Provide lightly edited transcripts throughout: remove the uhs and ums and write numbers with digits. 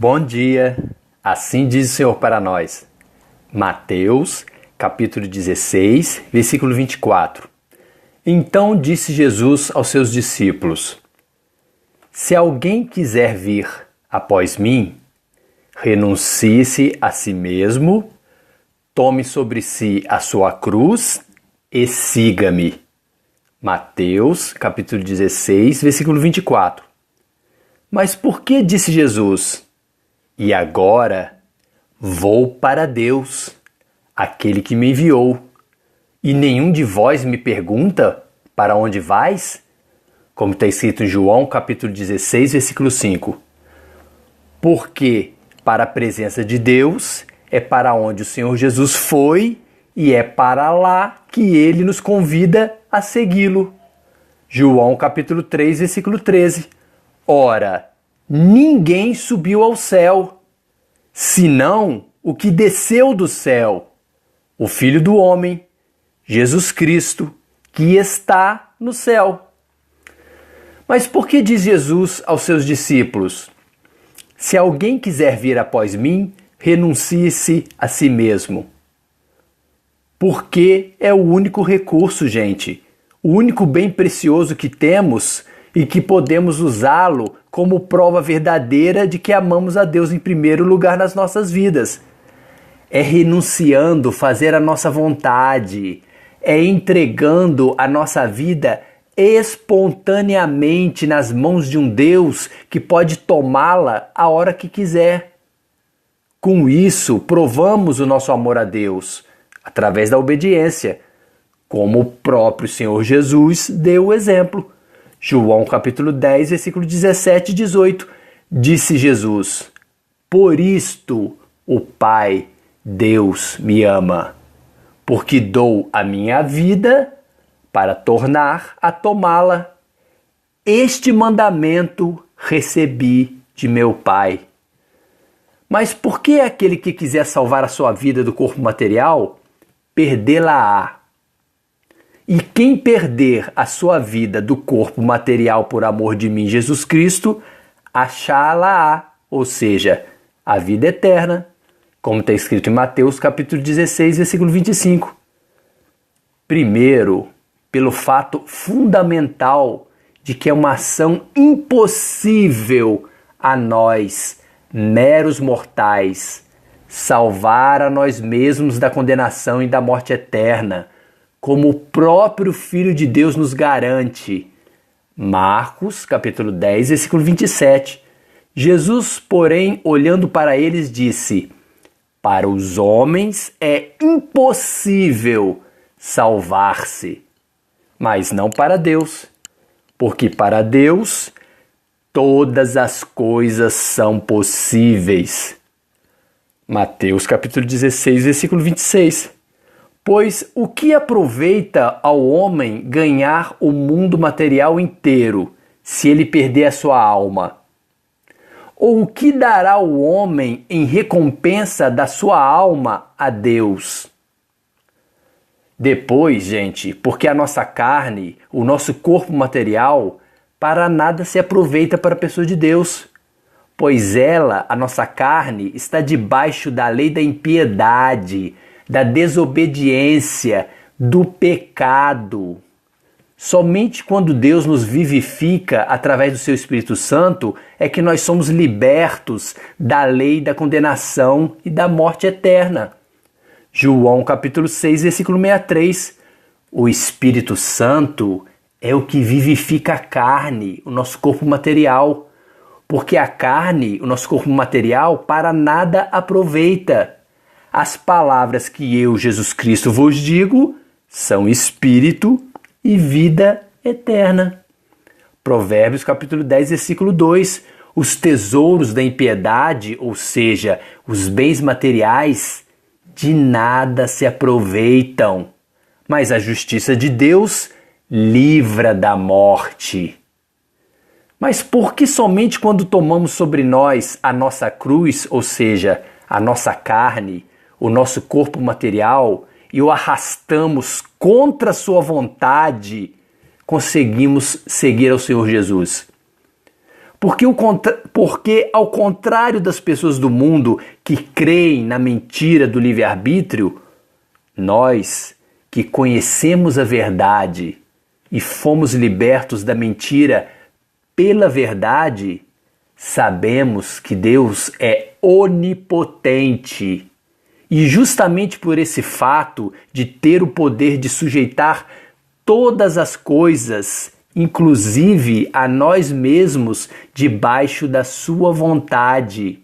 Bom dia, assim diz o Senhor para nós. Mateus, capítulo 16, versículo 24. Então disse Jesus aos seus discípulos: Se alguém quiser vir após mim, renuncie-se a si mesmo, tome sobre si a sua cruz e siga-me. Mateus, capítulo 16, versículo 24. Mas por que disse Jesus: E agora vou para Deus, aquele que me enviou, e nenhum de vós me pergunta para onde vais? Como está escrito em João, capítulo 16, versículo 5. Porque para a presença de Deus é para onde o Senhor Jesus foi e é para lá que Ele nos convida a segui-lo. João, capítulo 3, versículo 13. Ora, ninguém subiu ao céu, senão o que desceu do céu, o Filho do Homem, Jesus Cristo, que está no céu. Mas por que diz Jesus aos seus discípulos: Se alguém quiser vir após mim, renuncie-se a si mesmo? Porque é o único recurso, gente, o único bem precioso que temos e que podemos usá-lo como prova verdadeira de que amamos a Deus em primeiro lugar nas nossas vidas. É renunciando, fazer a nossa vontade, é entregando a nossa vida espontaneamente nas mãos de um Deus que pode tomá-la a hora que quiser. Com isso, provamos o nosso amor a Deus, através da obediência, como o próprio Senhor Jesus deu o exemplo. João capítulo 10, versículo 17 e 18, disse Jesus: Por isto o Pai, Deus, me ama, porque dou a minha vida para tornar a tomá-la. Este mandamento recebi de meu Pai. Mas por que aquele que quiser salvar a sua vida do corpo material, perdê-la-á? E quem perder a sua vida do corpo material por amor de mim, Jesus Cristo, achá-la-á, ou seja, a vida eterna, como está escrito em Mateus capítulo 16, versículo 25. Primeiro, pelo fato fundamental de que é uma ação impossível a nós, meros mortais, salvar a nós mesmos da condenação e da morte eterna, como o próprio Filho de Deus nos garante. Marcos, capítulo 10, versículo 27. Jesus, porém, olhando para eles, disse: Para os homens é impossível salvar-se, mas não para Deus, porque para Deus todas as coisas são possíveis. Mateus, capítulo 16, versículo 26. Pois o que aproveita ao homem ganhar o mundo material inteiro, se ele perder a sua alma? Ou o que dará o homem em recompensa da sua alma a Deus? Depois, gente, porque a nossa carne, o nosso corpo material, para nada se aproveita para a pessoa de Deus, pois ela, a nossa carne, está debaixo da lei da impiedade, da desobediência, do pecado. Somente quando Deus nos vivifica através do seu Espírito Santo é que nós somos libertos da lei da condenação e da morte eterna. João capítulo 6, versículo 63. O Espírito Santo é o que vivifica a carne, o nosso corpo material, porque a carne, o nosso corpo material, para nada aproveita. As palavras que eu, Jesus Cristo, vos digo são espírito e vida eterna. Provérbios capítulo 10, versículo 2. Os tesouros da impiedade, ou seja, os bens materiais, de nada se aproveitam, mas a justiça de Deus livra da morte. Mas por que somente quando tomamos sobre nós a nossa cruz, ou seja, a nossa carne, o nosso corpo material, e o arrastamos contra a sua vontade, conseguimos seguir ao Senhor Jesus? Porque, ao contrário das pessoas do mundo que creem na mentira do livre-arbítrio, nós que conhecemos a verdade e fomos libertos da mentira pela verdade, sabemos que Deus é onipotente. E justamente por esse fato de ter o poder de sujeitar todas as coisas, inclusive a nós mesmos, debaixo da sua vontade.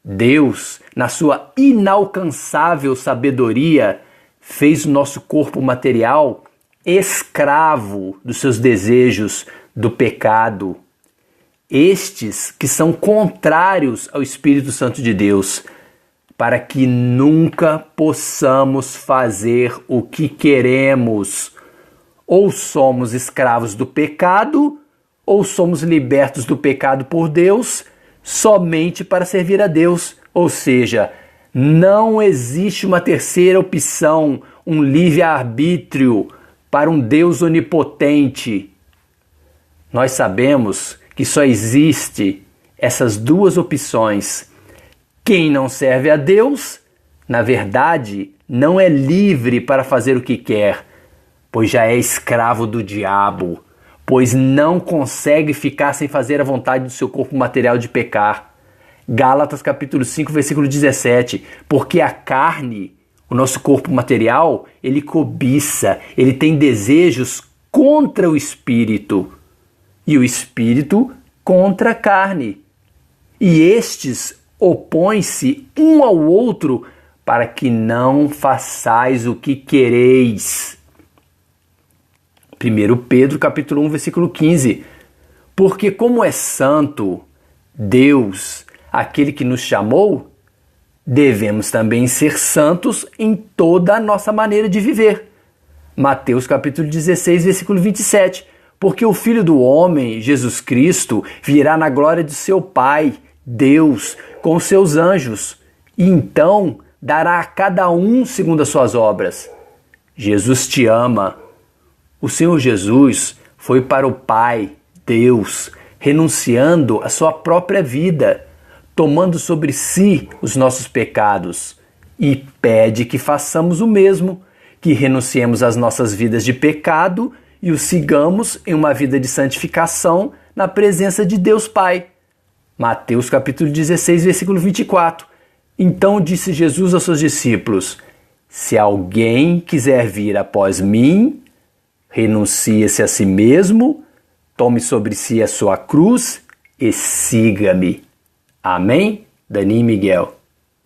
Deus, na sua inalcançável sabedoria, fez o nosso corpo material escravo dos seus desejos do pecado. Estes que são contrários ao Espírito Santo de Deus, para que nunca possamos fazer o que queremos. Ou somos escravos do pecado, ou somos libertos do pecado por Deus, somente para servir a Deus. Ou seja, não existe uma terceira opção, um livre-arbítrio para um Deus onipotente. Nós sabemos que só existe essas duas opções. Quem não serve a Deus, na verdade, não é livre para fazer o que quer, pois já é escravo do diabo, pois não consegue ficar sem fazer a vontade do seu corpo material de pecar. Gálatas capítulo 5, versículo 17, porque a carne, o nosso corpo material, ele cobiça, ele tem desejos contra o espírito, e o espírito contra a carne. E estes opõem-se um ao outro para que não façais o que quereis. 1 Pedro capítulo 1, versículo 15. Porque como é santo Deus, aquele que nos chamou, devemos também ser santos em toda a nossa maneira de viver. Mateus capítulo 16, versículo 27. Porque o Filho do Homem, Jesus Cristo, virá na glória de seu Pai, Deus, com seus anjos, e então dará a cada um segundo as suas obras. Jesus te ama. O Senhor Jesus foi para o Pai, Deus, renunciando à sua própria vida, tomando sobre si os nossos pecados, e pede que façamos o mesmo, que renunciemos às nossas vidas de pecado e o sigamos em uma vida de santificação na presença de Deus Pai. Mateus capítulo 16, versículo 24. Então disse Jesus aos seus discípulos: se alguém quiser vir após mim, renuncie-se a si mesmo, tome sobre si a sua cruz e siga-me. Amém? Dani Miguel.